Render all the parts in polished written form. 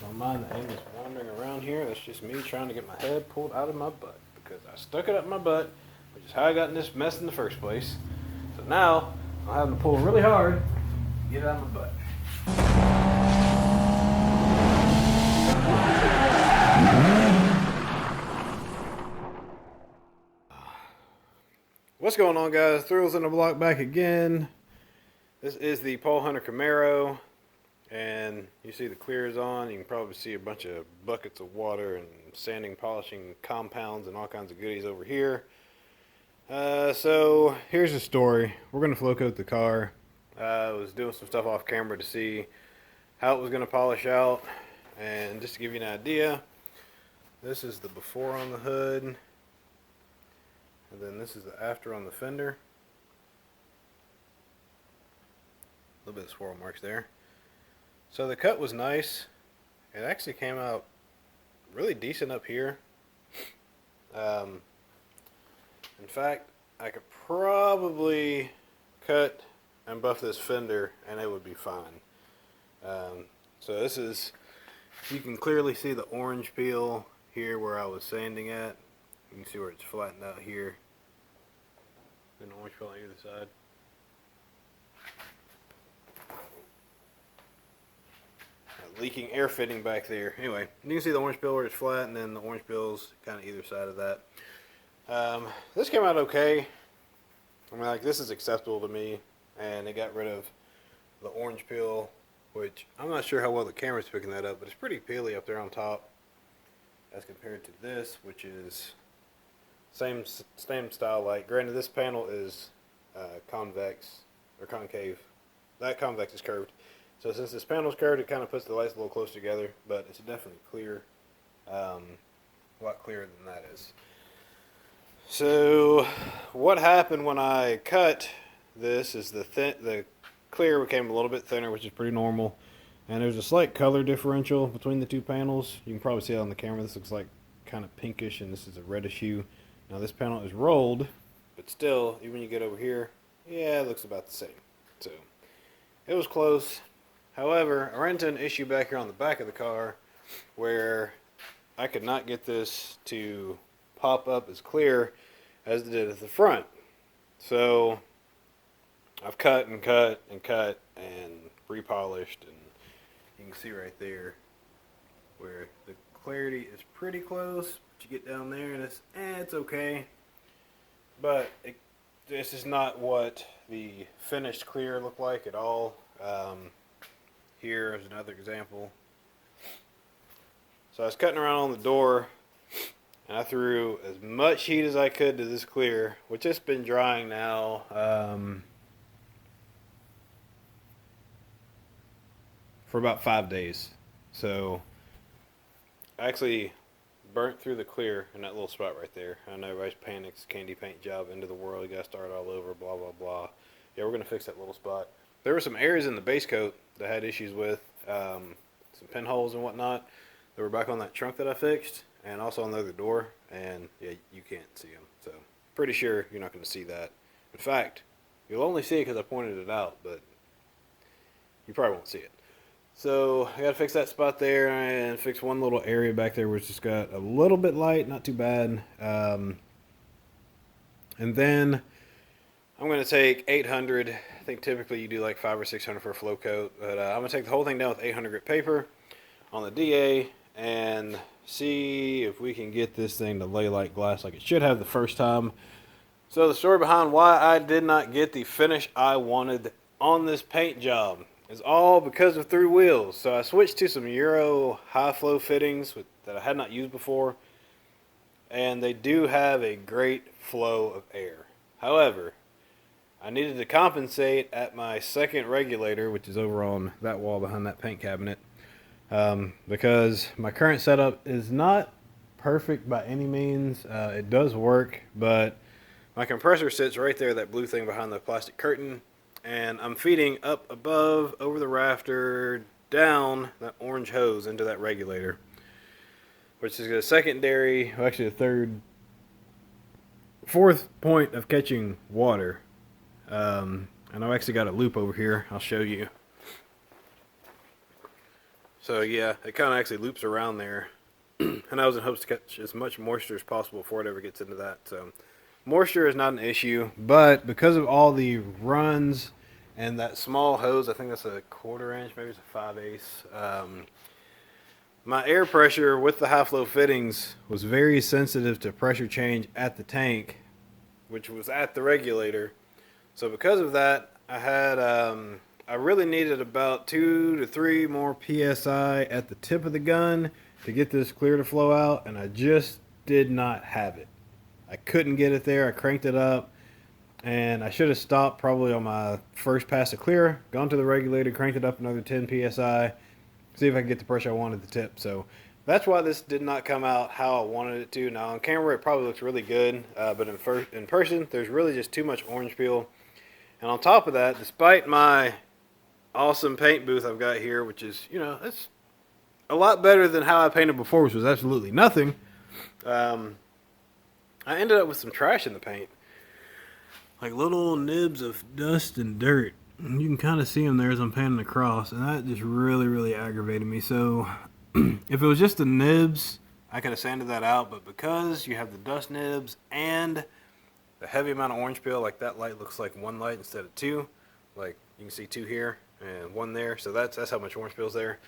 Don't mind the Amos wandering around here. That's just me trying to get my head pulled out of my butt because I stuck it up my butt, which is how I got in this mess in the first place. So now I'm having to pull really hard to get it out of my butt. What's going on, guys? Thrills in the block back again. This is the Paul Hunter Camaro, and you see the clears on. You can probably see a bunch of buckets of water and sanding, polishing compounds and all kinds of goodies over here. So here's the story. We're going to flow coat the car. I was doing some stuff off camera to see how it was going to polish out, and just to give you an idea, this is the before on the hood, and then this is the after on the fender. A little bit of swirl marks there. So the cut was nice. It actually came out really decent up here. In fact, I could probably cut and buff this fender and it would be fine. So this is, you can clearly see the orange peel here where I was sanding at. You can see where it's flattened out here. And orange peel on either side. Leaking air fitting back there. Anyway, you can see the orange peel where it's flat, and then the orange peels kind of either side of that. This came out okay. I mean, like, this is acceptable to me, and it got rid of the orange peel, which I'm not sure how well the camera's picking that up, but it's pretty peely up there on top as compared to this, which is same style light. Granted, this panel is convex or concave. That convex is curved. So since this panel's curved, it kind of puts the lights a little closer together, but it's definitely clear, a lot clearer than that is. So what happened when I cut this is the clear became a little bit thinner, which is pretty normal, and there's a slight color differential between the two panels. You can probably see it on the camera. This looks like kind of pinkish, and this is a reddish hue. Now this panel is rolled, but still, even when you get over here, yeah, it looks about the same. So it was close. However, I ran into an issue back here on the back of the car where I could not get this to pop up as clear as it did at the front. So I've cut and cut and cut and repolished, and you can see right there where the clarity is pretty close, but you get down there and it's okay. But this is not what the finished clear looked like at all. Here is another example. So I was cutting around on the door, and I threw as much heat as I could to this clear, which has been drying now for about 5 days. So I actually burnt through the clear in that little spot right there. I know everybody's panics, candy paint job, end of the world, you gotta start all over, blah blah blah. Yeah, we're gonna fix that little spot. There were some areas in the base coat that I had issues with, some pinholes and whatnot that were back on that trunk that I fixed, and also on the other door, and yeah, you can't see them. So pretty sure you're not going to see that. In fact, you'll only see it because I pointed it out, but you probably won't see it. So I got to fix that spot there and fix one little area back there where it's just got a little bit light, not too bad. And then I'm going to take 800. I think typically you do like 500 or 600 for a flow coat, but I'm going to take the whole thing down with 800 grit paper on the DA and see if we can get this thing to lay like glass like it should have the first time. So the story behind why I did not get the finish I wanted on this paint job is all because of through wheels. So I switched to some Euro high flow fittings that I had not used before, and they do have a great flow of air. However, I needed to compensate at my second regulator, which is over on that wall behind that paint cabinet, because my current setup is not perfect by any means. It does work, but my compressor sits right there, that blue thing behind the plastic curtain, and I'm feeding up above, over the rafter, down that orange hose into that regulator, which is a secondary, well, actually a fourth point of catching water. And I've actually got a loop over here. I'll show you. So yeah, it kind of actually loops around there. And I was in hopes to catch as much moisture as possible before it ever gets into that. So moisture is not an issue, but because of all the runs and that small hose, I think that's a 1/4 inch, maybe it's a 5/8. My air pressure with the high flow fittings was very sensitive to pressure change at the tank, which was at the regulator. So because of that, I really needed about 2 to 3 more psi at the tip of the gun to get this clear to flow out, and I just did not have it. I couldn't get it there. I cranked it up, and I should have stopped probably on my first pass of clear, gone to the regulator, cranked it up another 10 psi, see if I could get the pressure I wanted at the tip. So that's why this did not come out how I wanted it to. Now on camera it probably looks really good, but in person there's really just too much orange peel. And on top of that, despite my awesome paint booth I've got here, which is, you know, it's a lot better than how I painted before, which was absolutely nothing, I ended up with some trash in the paint. Like little nibs of dust and dirt. You can kind of see them there as I'm painting across, and that just really, really aggravated me. So if it was just the nibs, I could have sanded that out, but because you have the dust nibs and the heavy amount of orange peel, like that light looks like one light instead of two. Like you can see two here and one there, so that's how much orange peel is there.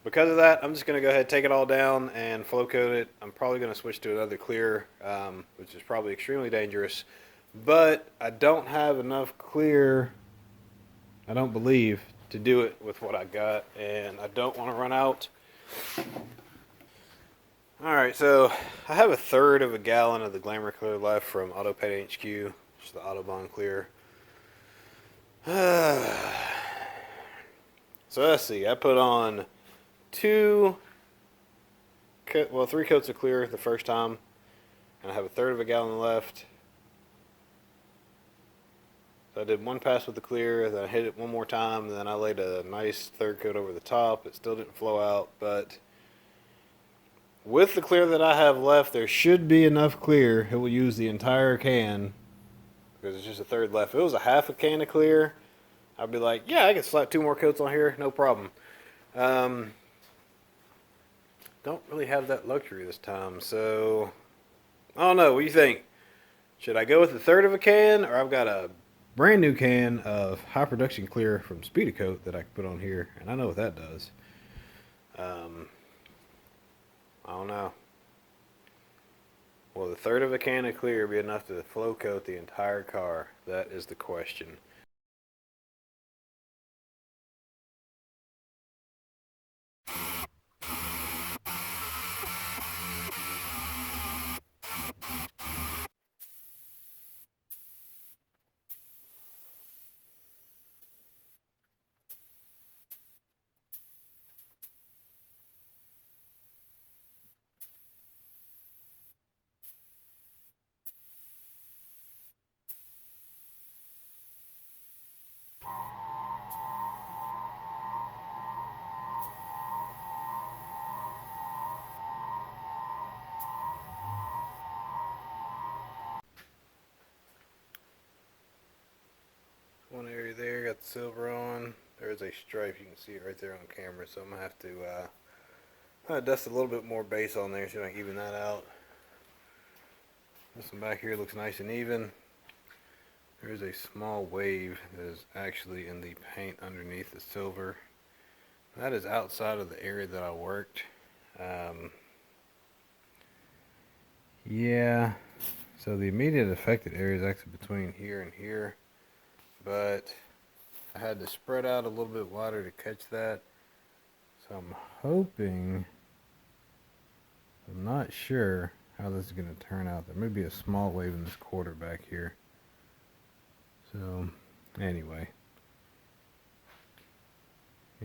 Because of that, I'm just going to go ahead, take it all down, and flow coat it. I'm probably going to switch to another clear, which is probably extremely dangerous. But I don't have enough clear, I don't believe, to do it with what I got, and I don't want to run out. Alright, so I have 1/3 gallon of the Glamour Clear left from Auto Paint HQ, which is the Autobahn Clear. So let's see, I put on 3 coats of clear the first time, and I have 1/3 gallon left. So I did one pass with the clear, then I hit it one more time, and then I laid a nice 3rd coat over the top. It still didn't flow out, but with the clear that I have left, there should be enough clear. It will use the entire can, because it's just 1/3 left. If it was a half a can of clear, I'd be like, yeah, I can slap 2 more coats on here, no problem. Don't really have that luxury this time, so I don't know. What do you think? Should I go with 1/3 can, or I've got a brand new can of high production clear from Speedacoat that I can put on here, and I know what that does. I don't know. Will 1/3 can of clear be enough to flow coat the entire car? That is the question. One area there, got the silver on. There's a stripe, you can see it right there on camera, so I'm going to have to dust a little bit more base on there so I can even that out. This one back here looks nice and even. There's a small wave that is actually in the paint underneath the silver. That is outside of the area that I worked. Yeah, so the immediate affected area is actually between here and here, but I had to spread out a little bit wider to catch that. So I'm hoping, I'm not sure how this is going to turn out. There may be a small wave in this quarter back here. So anyway,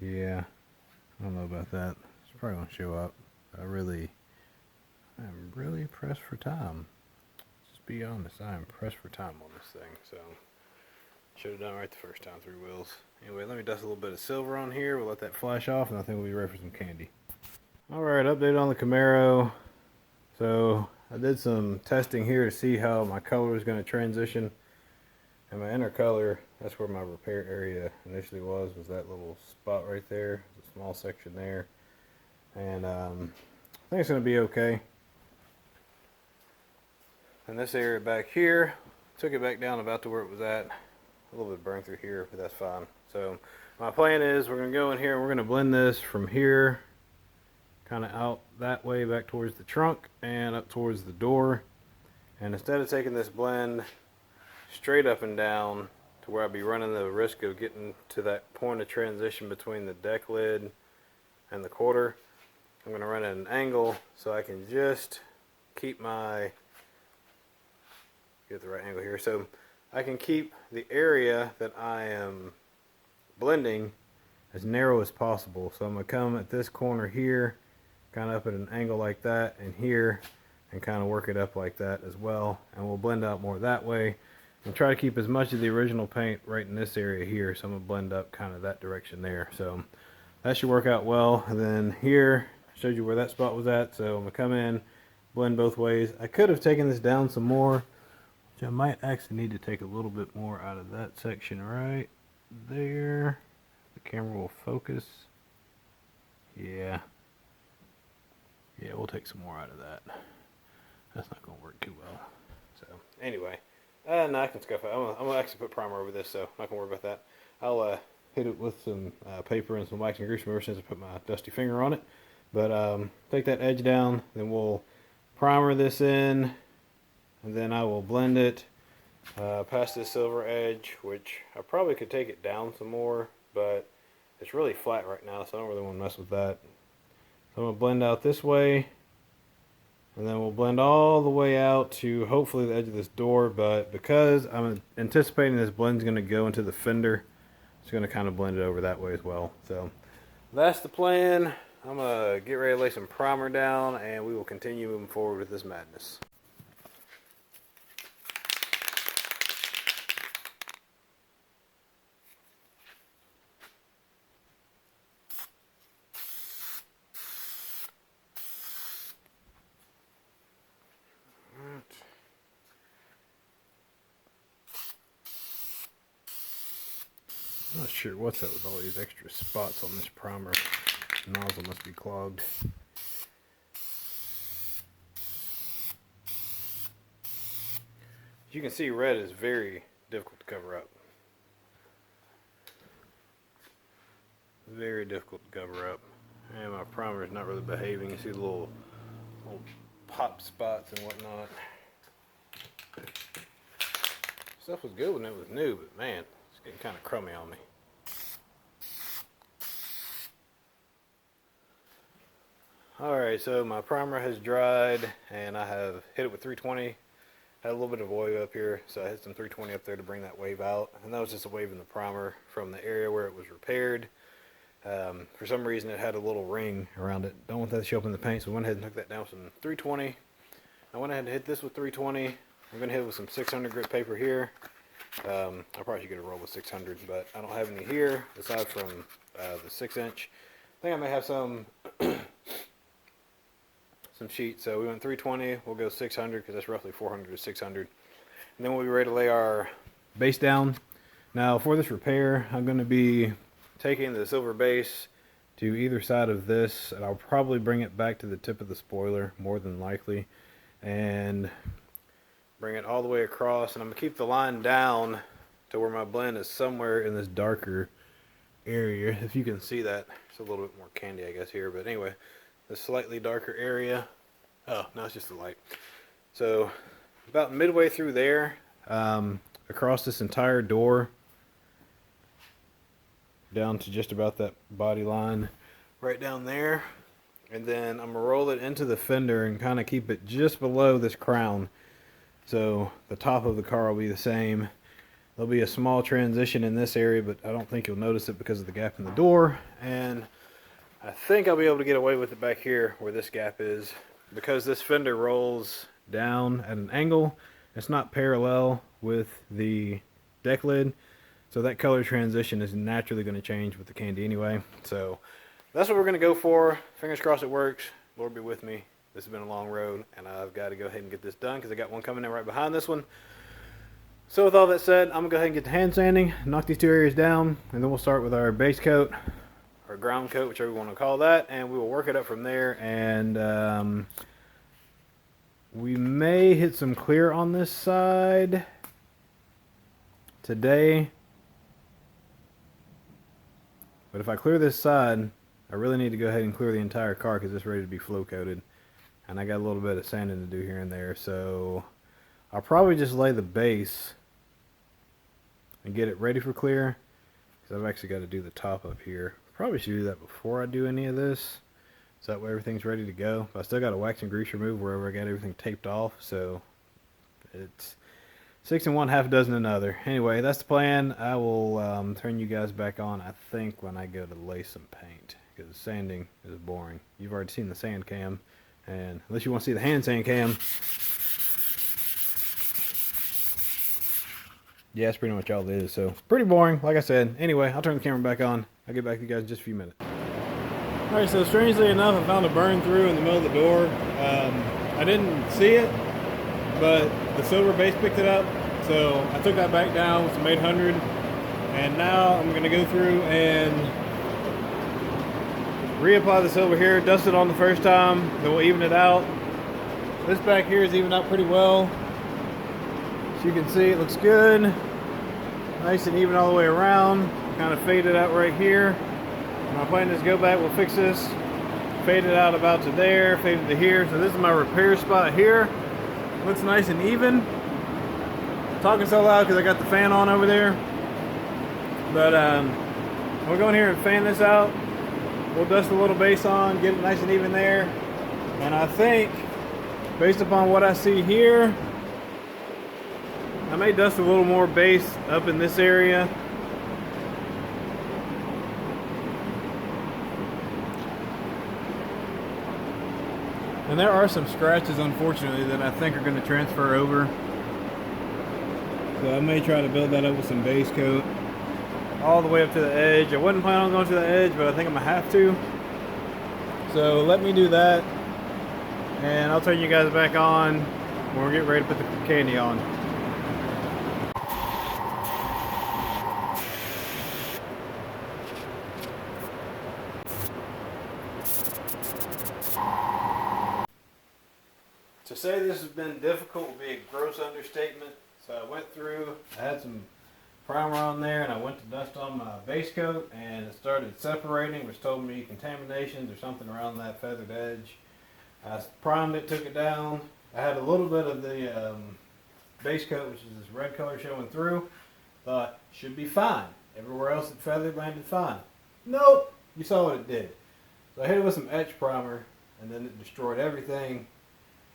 yeah, I don't know about that. It's probably going to show up. I'm really pressed for time. Just be honest, I am pressed for time on this thing. So should have done it right the first time, 3 wheels. Anyway, let me dust a little bit of silver on here. We'll let that flash off, and I think we'll be ready for some candy. Alright, update on the Camaro. So I did some testing here to see how my color was going to transition. And my inner color, that's where my repair area initially was that little spot right there. There's a small section there. and I think it's going to be okay. And this area back here, took it back down about to where it was at. A little bit burned through here, but that's fine. So my plan is we're going to go in here and we're going to blend this from here kind of out that way back towards the trunk and up towards the door. And instead of taking this blend straight up and down to where I'd be running the risk of getting to that point of transition between the deck lid and the quarter, I'm going to run at an angle so I can just keep my, get the right angle here, so I can keep the area that I am blending as narrow as possible. So I'm going to come at this corner here, kind of up at an angle like that, and here, and kind of work it up like that as well. And we'll blend out more that way and try to keep as much of the original paint right in this area here. So I'm going to blend up kind of that direction there. So that should work out well. And then here, showed you where that spot was at. So I'm going to come in, blend both ways. I could have taken this down some more, which I might actually need to take a little bit more out of that section right there. The camera will focus. Yeah, we'll take some more out of that. That's not going to work too well. So anyway, no, I can scuff it. I'm gonna actually put primer over this, so I'm not gonna worry about that. I'll hit it with some paper and some wax and grease remover since I put my dusty finger on it. But take that edge down, then we'll primer this in, and then I will blend it past this silver edge, which I probably could take it down some more, but it's really flat right now, so I don't really want to mess with that. So I'm going to blend out this way, and then we'll blend all the way out to hopefully the edge of this door, but because I'm anticipating this blend's going to go into the fender, it's going to kind of blend it over that way as well. So that's the plan. I'm going to get ready to lay some primer down, and we will continue moving forward with this madness. I'm not sure what's up with all these extra spots on this primer. The nozzle must be clogged. As you can see, red is very difficult to cover up. Very difficult to cover up. And my primer is not really behaving. You see the little pop spots and whatnot. Stuff was good when it was new, but man, it's getting kind of crummy on me. Alright, so my primer has dried and I have hit it with 320. Had a little bit of wave up here, so I hit some 320 up there to bring that wave out. And that was just a wave in the primer from the area where it was repaired. For some reason it had a little ring around it. Don't want that to show up in the paint, so I went ahead and took that down with some 320. I went ahead and hit this with 320. I'm going to hit it with some 600 grit paper here. I probably should get a roll with 600, but I don't have any here aside from the 6-inch. I think I may have some sheets. So we went 320. We'll go 600 because that's roughly 400 to 600. And then we'll be ready to lay our base down. Now for this repair, I'm going to be taking the silver base to either side of this, and I'll probably bring it back to the tip of the spoiler more than likely, and bring it all the way across. And I'm going to keep the line down to where my blend is somewhere in this darker area. If you can see that, it's a little bit more candy I guess here, but anyway, the slightly darker area. Oh, no, it's just the light. So about midway through there, across this entire door, down to just about that body line right down there, and then I'm gonna roll it into the fender and kind of keep it just below this crown, so the top of the car will be the same. There'll be a small transition in this area, but I don't think you'll notice it because of the gap in the door, and I think I'll be able to get away with it back here where this gap is, because this fender rolls down at an angle. It's not parallel with the deck lid, so that color transition is naturally going to change with the candy anyway. So that's what we're going to go for. Fingers crossed it works. Lord be with me. This has been a long road, and I've got to go ahead and get this done because I got one coming in right behind this one. So with all that said, I'm going to go ahead and get the hand sanding, knock these two areas down, and then we'll start with our base coat, or ground coat, whichever you want to call that, and we will work it up from there. And we may hit some clear on this side today. But if I clear this side, I really need to go ahead and clear the entire car because it's ready to be flow coated. And I got a little bit of sanding to do here and there. So I'll probably just lay the base and get it ready for clear. Because I've actually got to do the top up here. Probably should do that before I do any of this. So that way everything's ready to go. But I still got to wax and grease remove wherever I got everything taped off. So it's 6 in one, half a dozen another. Anyway, that's the plan. I will turn you guys back on, I think, when I go to lay some paint. Because sanding is boring. You've already seen the sand cam. And unless you want to see the hand sand cam, yeah, that's pretty much all it is. So, pretty boring, like I said. Anyway, I'll turn the camera back on. I'll get back to you guys in just a few minutes. Alright, so strangely enough, I found a burn through in the middle of the door. I didn't see it, but the silver base picked it up. So, I took that back down with some 800. And now I'm going to go through and reapply the silver here, dust it on the first time, then we'll even it out. This back here is evened out pretty well. As you can see, it looks good. Nice and even all the way around. Kind of faded out right here. My plan is go back, we'll fix this. Fade it out about to there, fade it to here. So this is my repair spot here. Looks nice and even. Talking so loud because I got the fan on over there. But we'll go in here and fan this out. We'll dust a little base on, get it nice and even there. And I think, based upon what I see here, I may dust a little more base up in this area. And there are some scratches, unfortunately, that I think are going to transfer over. So I may try to build that up with some base coat all the way up to the edge. I wasn't planning on going to the edge, but I think I'm going to have to. So let me do that. And I'll turn you guys back on when we're getting ready to put the candy on. To say this has been difficult would be a gross understatement. So I went through, I had some primer on there, and I went to dust on my base coat, and it started separating, which told me contaminations or something around that feathered edge. I primed it, took it down. I had a little bit of the base coat, which is this red color showing through. Thought, should be fine. Everywhere else it feathered landed fine. Nope, you saw what it did. So I hit it with some etch primer, and then it destroyed everything.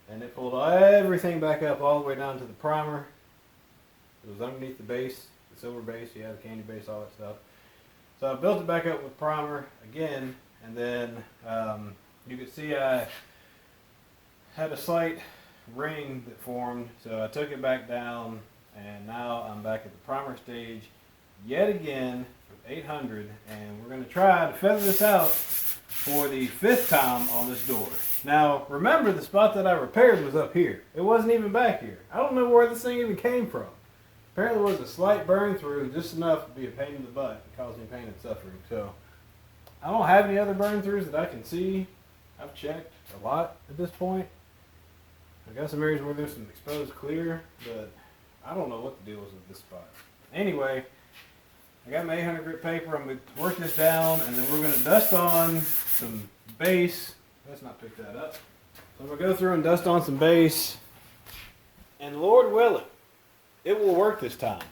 And it pulled everything back up all the way down to the primer. It was underneath the base, the silver base, the candy base, all that stuff. So I built it back up with primer again, and then you can see I had a slight ring that formed, so I took it back down, and now I'm back at the primer stage yet again with 800, and we're going to try to feather this out for the 5th time on this door. Now, remember, the spot that I repaired was up here. It wasn't even back here. I don't know where this thing even came from. Apparently there was a slight burn through, just enough to be a pain in the butt and cause me pain and suffering. So, I don't have any other burn throughs that I can see. I've checked a lot at this point. I got some areas where there's some exposed clear, but I don't know what the deal is with this spot. Anyway, I got my 800 grit paper. I'm going to work this down, and then we're going to dust on some base. Let's not pick that up. So I'm going to go through and dust on some base. And Lord willing, it will work this time.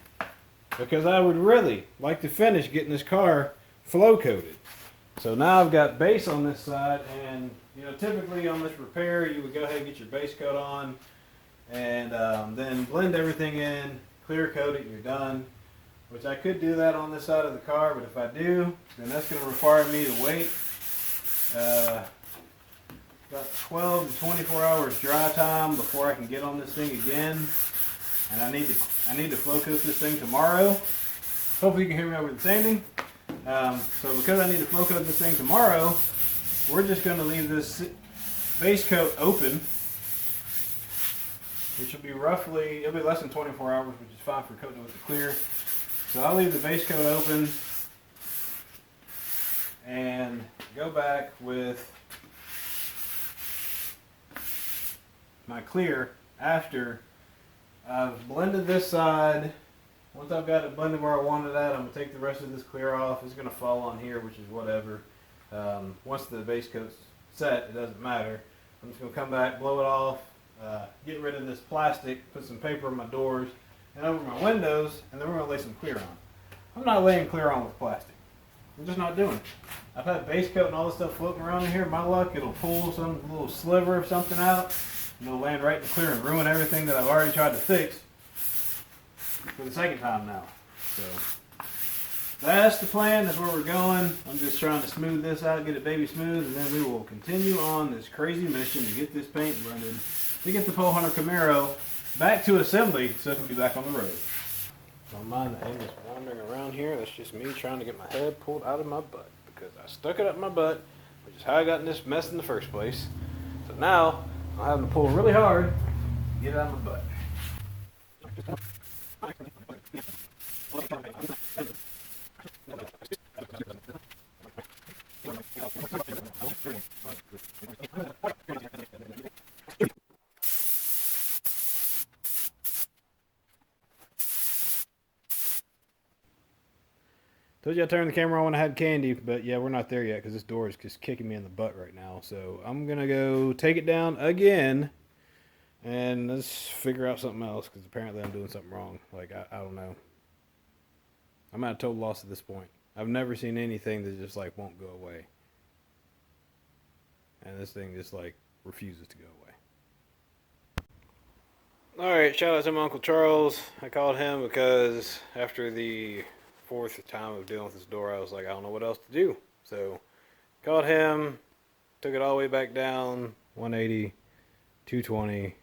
Because I would really like to finish getting this car flow coated. So now I've got base on this side. And you know, typically on this repair, you would go ahead and get your base coat on. And then blend everything in, clear coat it, and you're done. Which I could do that on this side of the car. But if I do, then that's going to require me to wait about 12 to 24 hours dry time before I can get on this thing again. And I need to flow coat this thing tomorrow. Hopefully you can hear me over the sanding. So because I need to flow coat this thing tomorrow, we're just going to leave this base coat open, which will be roughly, it'll be less than 24 hours, which is fine for coating with the clear. So I'll leave the base coat open, and go back with my clear after I've blended this side. Once I've got it blended where I want it at, I'm going to take the rest of this clear off. It's going to fall on here, which is whatever. Once the base coat's set, it doesn't matter. I'm just going to come back, blow it off, get rid of this plastic, put some paper on my doors and over my windows, and then we're going to lay some clear on. I'm not laying clear on with plastic. I'm just not doing it. I've had base coat and all this stuff floating around in here. My luck, it'll pull some little sliver of something out, and it'll land right in the clear and ruin everything that I've already tried to fix for the second time now. So that's the plan. That's where we're going. I'm just trying to smooth this out, get it baby smooth, and then we will continue on this crazy mission to get this paint blended, to get the pole hunter Camaro back to assembly so it can be back on the road. Don't mind the Angus wandering around here. That's just me trying to get my head pulled out of my butt because I stuck it up my butt, which is how I got in this mess in the first place. So now I'm having to pull really hard to get it out of my butt. Told you I turned the camera on when I had candy, but yeah, we're not there yet because this door is just kicking me in the butt right now. So I'm going to go take it down again and let's figure out something else because apparently I'm doing something wrong. Like, I don't know. I'm at a total loss at this point. I've never seen anything that just like won't go away. And this thing just like refuses to go away. Alright, shout out to my Uncle Charles. I called him because after the fourth time of dealing with this door, I was like, I don't know what else to do. So called him, took it all the way back down, 180, 220,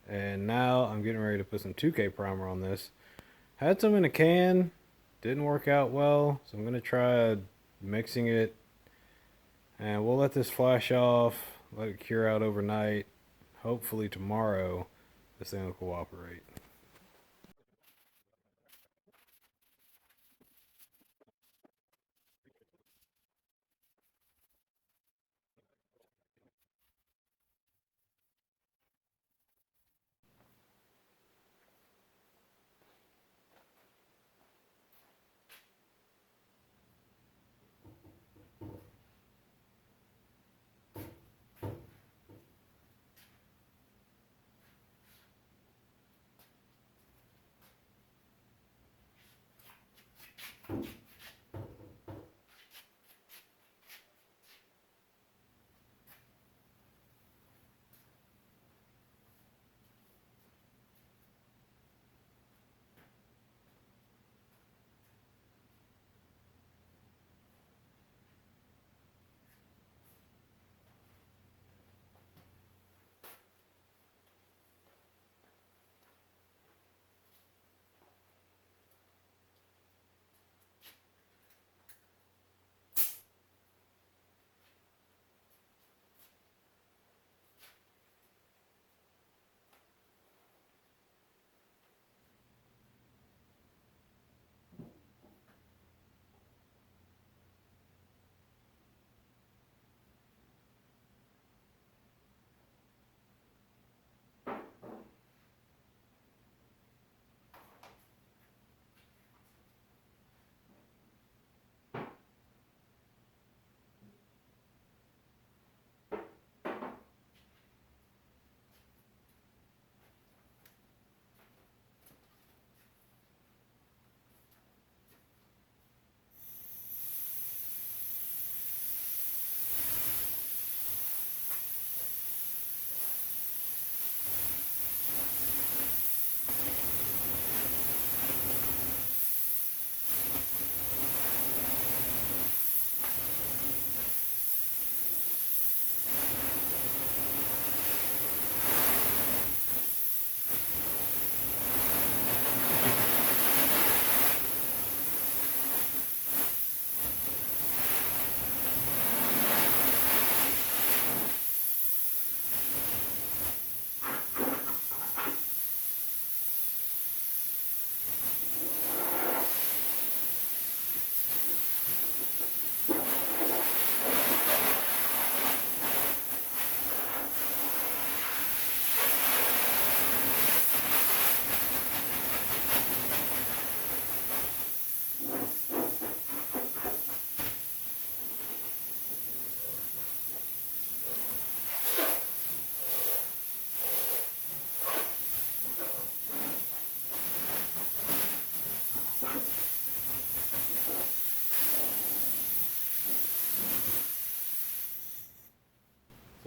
and now I'm getting ready to put some 2K primer on this. Had some in a can, didn't work out well, so I'm going to try mixing it, and we'll let this flash off, let it cure out overnight. Hopefully tomorrow this thing will cooperate.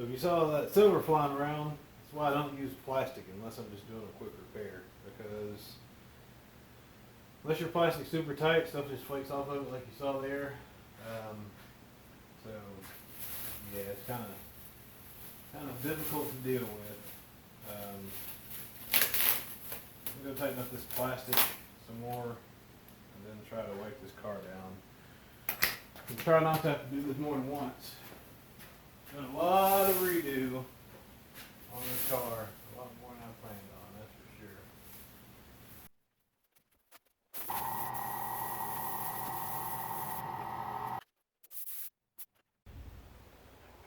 So if you saw that silver flying around, that's why I don't use plastic unless I'm just doing a quick repair. Because unless your plastic's super tight, stuff just flakes off of it like you saw there. So yeah, it's kind of difficult to deal with. I'm gonna tighten up this plastic some more, and then try to wipe this car down. And try not to have to do this more than once. Done a lot of redo on this car, a lot more than I planned on, that's for sure.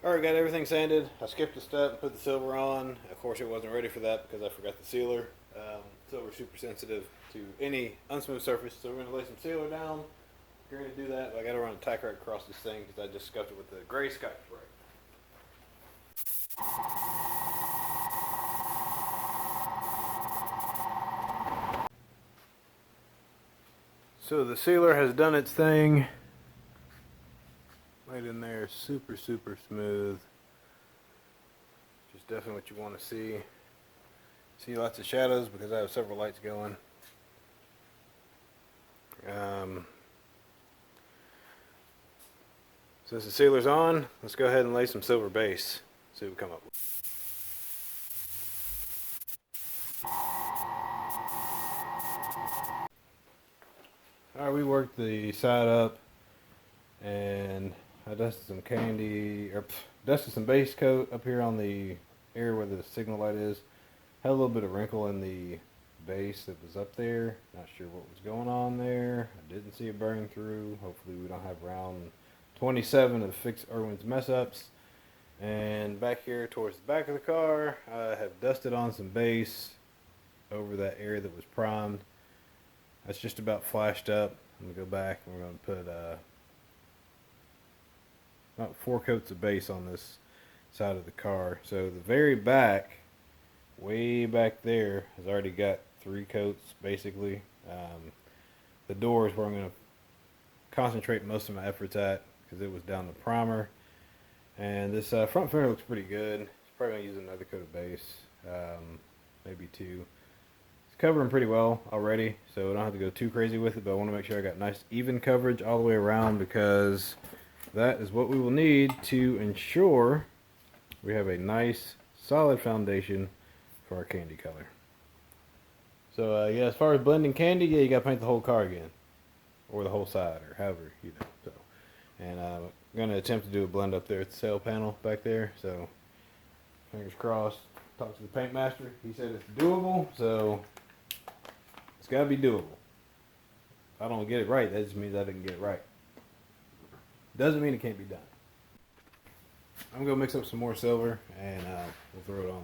Alright, got everything sanded. I skipped a step and put the silver on. Of course it wasn't ready for that because I forgot the sealer. Silver's super sensitive to any unsmooth surface, so we're going to lay some sealer down. We're going to do that, but I got to run a tack right across this thing because I just scuffed it with the gray Scotch Brite. So the sealer has done its thing. Right in there, super smooth. Just definitely what you want to see. See lots of shadows because I have several lights going. Since the sealer's on, let's go ahead and lay some silver base. See what we come up with. Alright, we worked the side up and I dusted some dusted some base coat up here on the area where the signal light is. Had a little bit of wrinkle in the base that was up there. Not sure what was going on there. I didn't see it burning through. Hopefully we don't have round 27 to fix Irwin's mess ups. And back here towards the back of the car, I have dusted on some base over that area that was primed. That's just about flashed up. I'm going to go back and we're going to put about 4 coats of base on this side of the car. So the very back, way back there, has already got 3 coats basically. The door is where I'm going to concentrate most of my efforts at because it was down the primer. And this front fender looks pretty good. It's probably going to use another coat of base, maybe 2. It's covering pretty well already, so I don't have to go too crazy with it, but I want to make sure I got nice even coverage all the way around because that is what we will need to ensure we have a nice solid foundation for our candy color. So yeah, as far as blending candy, yeah, you got to paint the whole car again, or the whole side, or however, you know. So, and I'm going to attempt to do a blend up there at the sail panel back there, so fingers crossed. Talked to the paint master, he said it's doable, so it's got to be doable. If I don't get it right, that just means I didn't get it right. Doesn't mean it can't be done. I'm going to mix up some more silver and we'll throw it on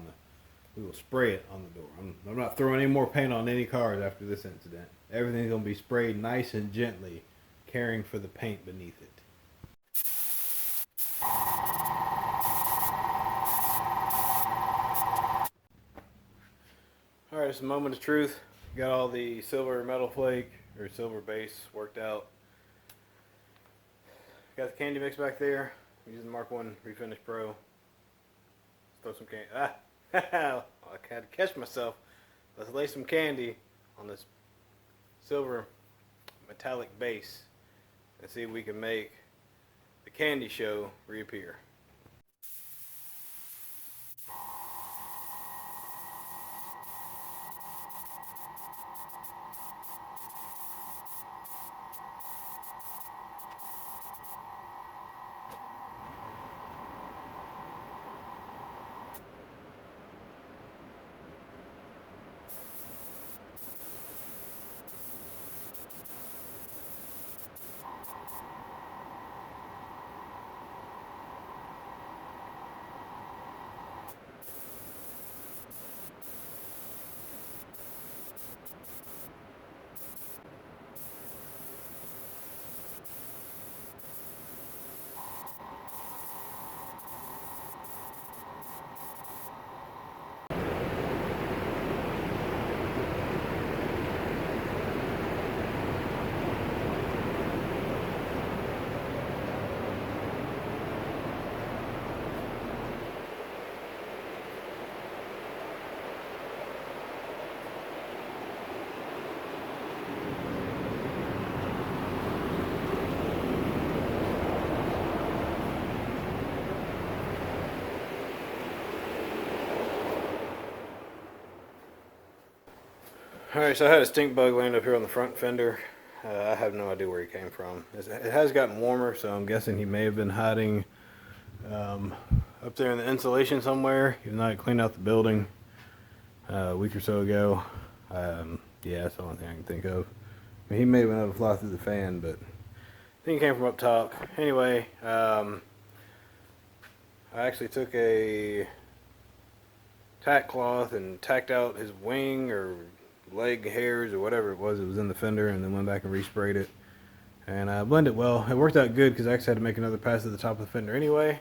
we will spray it on the door. I'm not throwing any more paint on any cars after this incident. Everything's going to be sprayed nice and gently, caring for the paint beneath it. Alright, it's a moment of truth. Got all the silver metal flake or silver base worked out. Got the candy mix back there. I'm using the Mark 1 Refinish Pro. Let's throw some candy. I had to catch myself. Let's lay some candy on this silver metallic base and see if we can make the candy show reappear. Alright, so I had a stink bug land up here on the front fender. I have no idea where he came from. It has gotten warmer, so I'm guessing he may have been hiding up there in the insulation somewhere. Even though I cleaned out the building a week or so ago. Yeah, that's the only thing I can think of. I mean, he may have been able to fly through the fan, but I think he came from up top. Anyway, I actually took a tack cloth and tacked out his wing or leg hairs or whatever it was in the fender, and then went back and resprayed it and blended it well. It worked out good because I actually had to make another pass at the top of the fender anyway.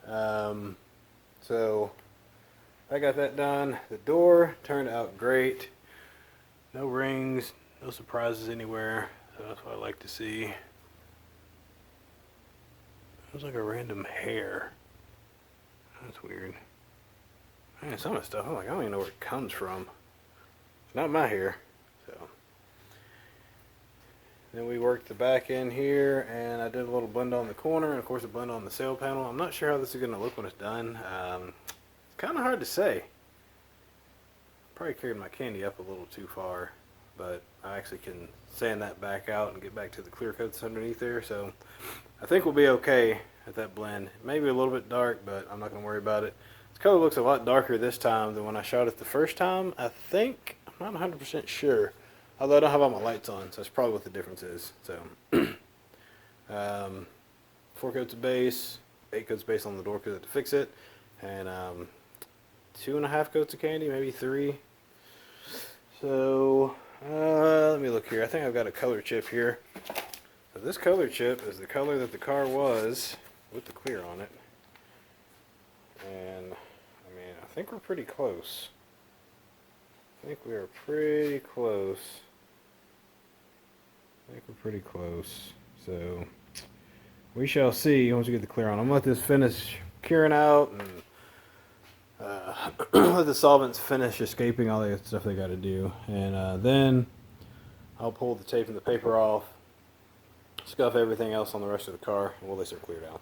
So I got that done. The door turned out great. No rings, no surprises anywhere, so that's what I like to see. It was like a random hair. That's weird. Man, some of the stuff, I'm like, I don't even know where it comes from. It's not my hair. So then we worked the back end here, and I did a little blend on the corner, and of course a blend on the sail panel. I'm not sure how this is going to look when it's done. It's kind of hard to say. Probably carried my candy up a little too far, but I actually can sand that back out and get back to the clear coats underneath there. So I think we'll be okay at that blend. Maybe a little bit dark, but I'm not going to worry about it. This color looks a lot darker this time than when I shot it the first time. I think, I'm not 100% sure, although I don't have all my lights on, so that's probably what the difference is. So 4 coats of base, 8 coats of base on the door because I had to fix it, and 2.5 coats of candy, maybe 3. So let me look here. I think I've got a color chip here. So this color chip is the color that the car was with the clear on it. And I mean, I think we're pretty close. I think we are pretty close. So we shall see once we get the clear on. I'm gonna let this finish curing out and let the solvents finish escaping all the stuff they got to do, and then I'll pull the tape and the paper off, scuff everything else on the rest of the car, and we'll let it clear down.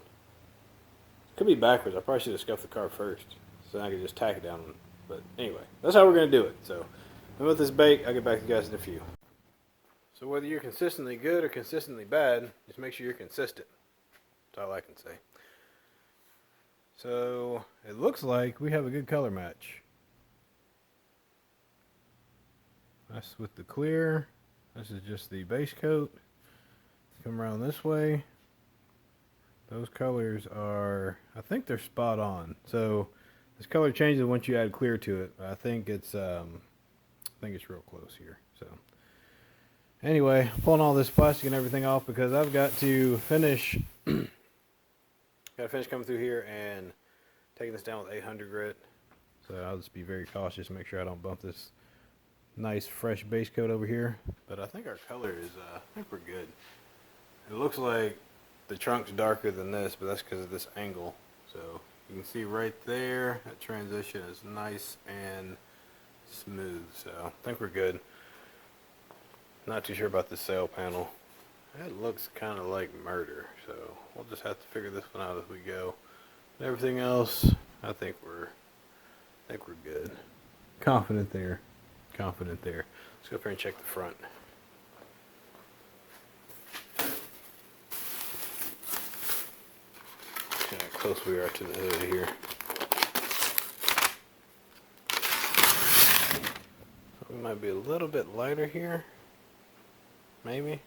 Could be backwards. I probably should have scuffed the car first, so then I could just tack it down. But anyway, that's how we're going to do it. So I'm with this bake. I'll get back to you guys in a few. So whether you're consistently good or consistently bad, just make sure you're consistent. That's all I can say. So it looks like we have a good color match. That's with the clear. This is just the base coat. Come around this way. Those colors are, I think they're spot on. So this color changes once you add clear to it. I think it's real close here. So anyway, pulling all this plastic and everything off because I've got to finish. Got to finish coming through here and taking this down with 800 grit. So I'll just be very cautious, make sure I don't bump this nice fresh base coat over here. But I think our color is, I think we're good. It looks like the trunk's darker than this, but that's because of this angle. So you can see right there, that transition is nice and smooth. So I think we're good. Not too sure about the sail panel. That looks kind of like murder, so we'll just have to figure this one out as we go. And everything else, I think we're good. Confident there. Let's go up here and check the front. See how close we are to the hood here. We might be a little bit lighter here, maybe.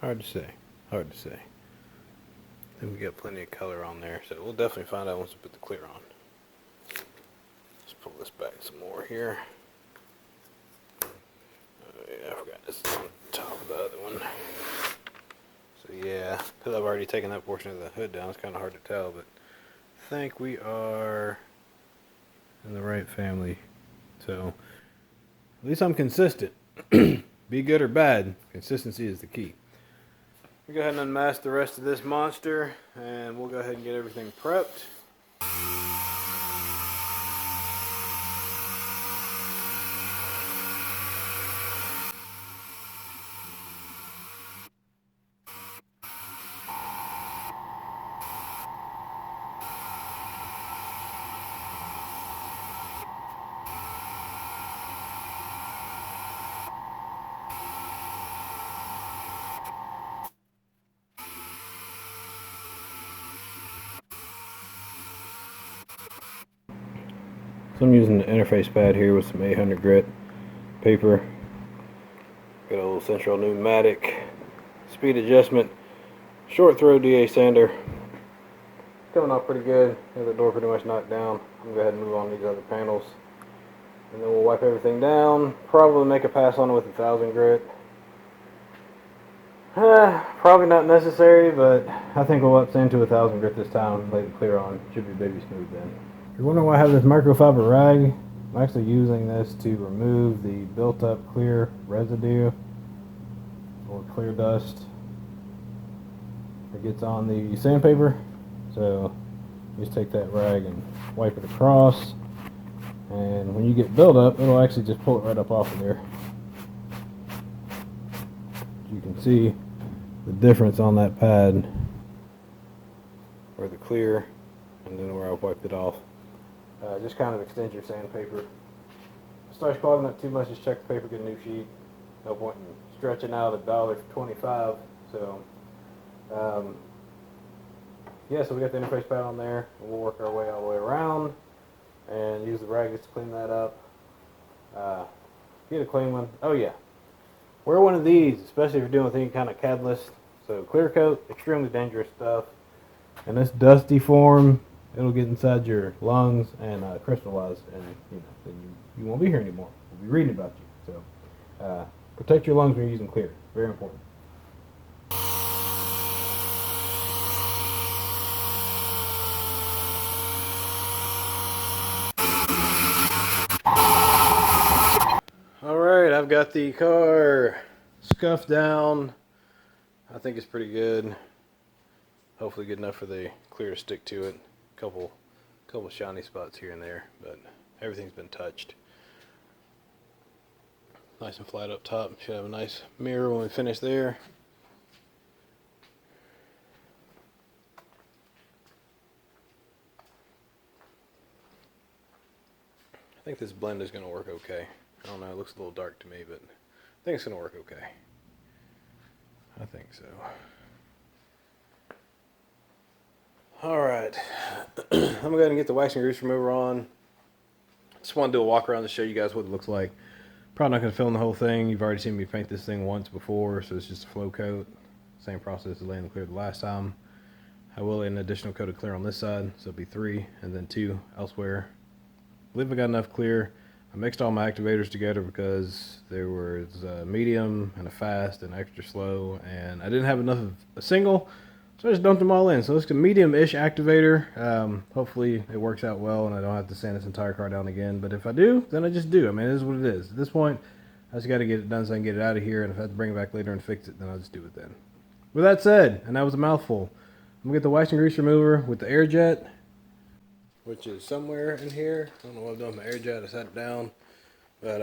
Hard to say. I think we got plenty of color on there, so we'll definitely find out once we put the clear on. Let's pull this back some more here. Oh yeah, I forgot this is on top of the other one. So yeah, because I've already taken that portion of the hood down, it's kind of hard to tell, but I think we are in the right family. So at least I'm consistent. Be good or bad, consistency is the key. We'll go ahead and unmask the rest of this monster, and we'll go ahead and get everything prepped. So I'm using the interface pad here with some 800 grit paper. Got a little central pneumatic speed adjustment, short throw DA sander. Coming out pretty good. Got the door pretty much knocked down. I'm gonna go ahead and move on these other panels, and then we'll wipe everything down. Probably make a pass on it with 1000 grit. Probably not necessary, but I think we'll up into 1000 grit this time. Lay the clear on. Should be baby smooth then. If you're wondering why I have this microfiber rag, I'm actually using this to remove the built-up clear residue or clear dust that gets on the sandpaper. So you just take that rag and wipe it across, and when you get buildup, it'll actually just pull it right up off of there. You can see the difference on that pad, where the clear and then where I wiped it off. Just kind of extend your sandpaper. If it starts clogging up too much, just check the paper, get a new sheet. No point in stretching out $1.25. So yeah, so we got the interface pad on there, and we'll work our way all the way around and use the rag just to clean that up. Get a clean one. Oh yeah, wear one of these, especially if you're dealing with any kind of catalyst. So clear coat, extremely dangerous stuff. In this dusty form, it'll get inside your lungs and crystallize, and then you won't be here anymore. We'll be reading about you. So protect your lungs when you're using clear. Very important. Alright, I've got the car scuffed down. I think it's pretty good. Hopefully good enough for the clear to stick to it. Couple shiny spots here and there, but everything's been touched. Nice and flat up top. Should have a nice mirror when we finish there. I think this blend is going to work okay. I don't know, it looks a little dark to me, but I think it's going to work okay. I think so. Alright, I'm going to go ahead and get the wax and grease remover on. Just want to do a walk around to show you guys what it looks like. Probably not going to film the whole thing. You've already seen me paint this thing once before, so it's just a flow coat. Same process as laying the clear the last time. I will lay an additional coat of clear on this side, so it'll be 3 and then 2 elsewhere. I believe I got enough clear. I mixed all my activators together because there was a medium and a fast and extra slow, and I didn't have enough of a single, so I just dumped them all in. So it's a medium-ish activator. Hopefully it works out well and I don't have to sand this entire car down again, but if I do, then I just do. I mean, it is what it is. At this point, I just got to get it done so I can get it out of here, and if I have to bring it back later and fix it, then I'll just do it then. With that said, and that was a mouthful, I'm going to get the wax and grease remover with the air jet, which is somewhere in here. I don't know what I've done with my air jet. I sat it down. But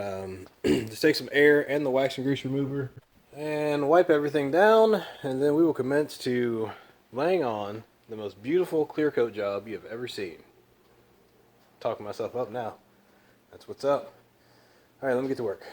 just take some air and the wax and grease remover and wipe everything down, and then we will commence to laying on the most beautiful clear coat job you have ever seen. Talking myself up now. That's what's up. Alright, let me get to work.